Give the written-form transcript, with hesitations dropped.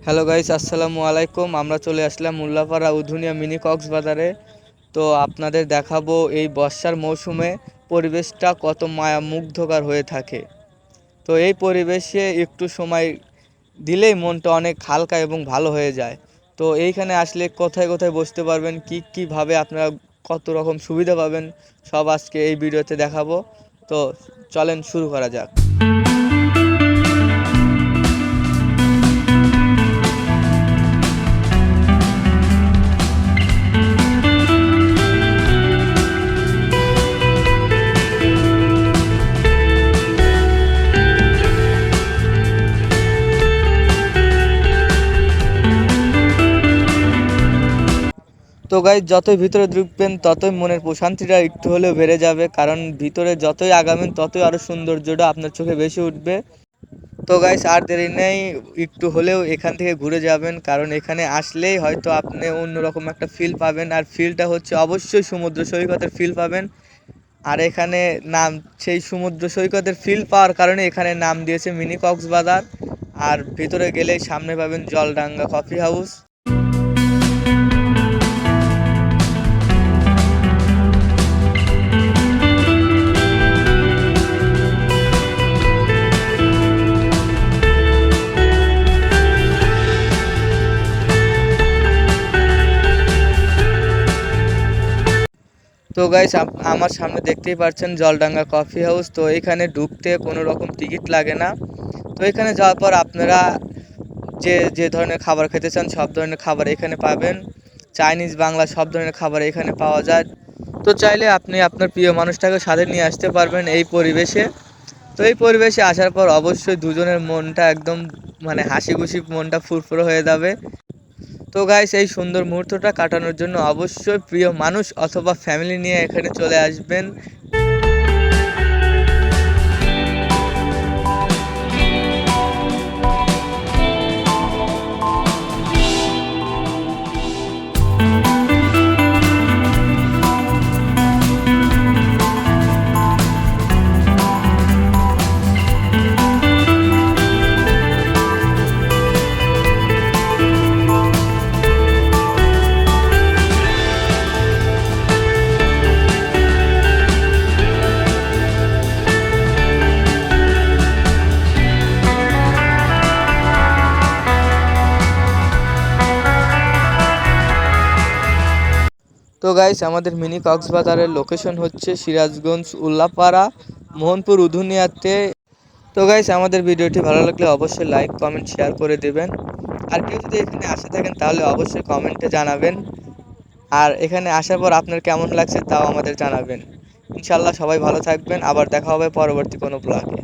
Hello guys, আসসালামু আলাইকুম। আমরা চলে আসলাম উল্লাপাড়া উধুনিয়া মিনি কক্সবাজারে। তো আপনাদের দেখাবো এই বর্ষার মৌসুমে পরিবেশটা কত মায়া মুগ্ধকর হয়ে থাকে। তো এই পরিবেশে একটু সময় দিলেই মনটা অনেক হালকা এবং ভালো হয়ে যায়। তো এইখানে আসলে কোথায় কোথায় বসতে পারবেন, কীভাবে আপনারা কত রকম সুবিধা পাবেন, সব আজকে এই ভিডিওতে দেখাবো। তো চলেন শুরু করা যাক। তো গাইজ, যতই ভিতরে ঢুকবেন ততই মনের প্রশান্তিটা একটু হলেও বেড়ে যাবে, কারণ ভিতরে যতই আগাবেন ততই আরও সৌন্দর্যটা আপনার চোখে বেশি উঠবে। তো গাইজ, আর দেরি নেই, একটু হলেও এখান থেকে ঘুরে যাবেন, কারণ এখানে আসলেই হয়তো আপনি অন্যরকম একটা ফিল পাবেন। আর ফিলটা হচ্ছে অবশ্যই সমুদ্র সৈকতের ফিল পাবেন। আর এখানে নাম, সেই সমুদ্র সৈকতের ফিল পাওয়ার কারণে এখানে নাম দিয়েছে মিনি কক্সবাজার। আর ভিতরে গেলেই সামনে পাবেন জলডাঙ্গা কফি হাউস। তো গাইস, আমার সামনে দেখতেই পাচ্ছেন জলডাঙ্গা কফি হাউস। তো এখানে ঢুকতে কোনো রকম টিকিট লাগে না। তো এখানে যাওয়ার পর আপনারা যে যে ধরনের খাবার খেতে চান সব ধরনের খাবার এখানে পাবেন। চাইনিজ, বাংলা সব ধরনের খাবার এখানে পাওয়া যায়। তো চাইলে আপনি আপনার প্রিয় মানুষটাকে সাথে নিয়ে আসতে পারবেন এই পরিবেশে। তো এই পরিবেশে আসার পর অবশ্যই দুজনের মনটা একদম মানে হাসি খুশি, মনটা ফুরফুরে হয়ে যাবে। তো গাইস, এই সুন্দর মুহূর্তটা কাটানোর জন্য অবশ্যই প্রিয় মানুষ অথবা ফ্যামিলি নিয়ে এখানে চলে আসবেন। তো গাইস, আমাদের মিনি কক্সবাজারের লোকেশন হচ্ছে সিরাজগঞ্জ, উল্লাপাড়া, মোহনপুর, উধুনিয়াতে। তো গাইস, আমাদের ভিডিওটি ভালো লাগলে অবশ্যই লাইক, কমেন্ট, শেয়ার করে দেবেন। আর কেউ যদি এখানে আসে থাকেন তাহলে অবশ্যই কমেন্টে জানাবেন। আর এখানে আসার পর আপনার কেমন লাগছে তাও আমাদের জানাবেন। ইনশাল্লাহ সবাই ভালো থাকবেন, আবার দেখা হবে পরবর্তী কোনো ব্লগে।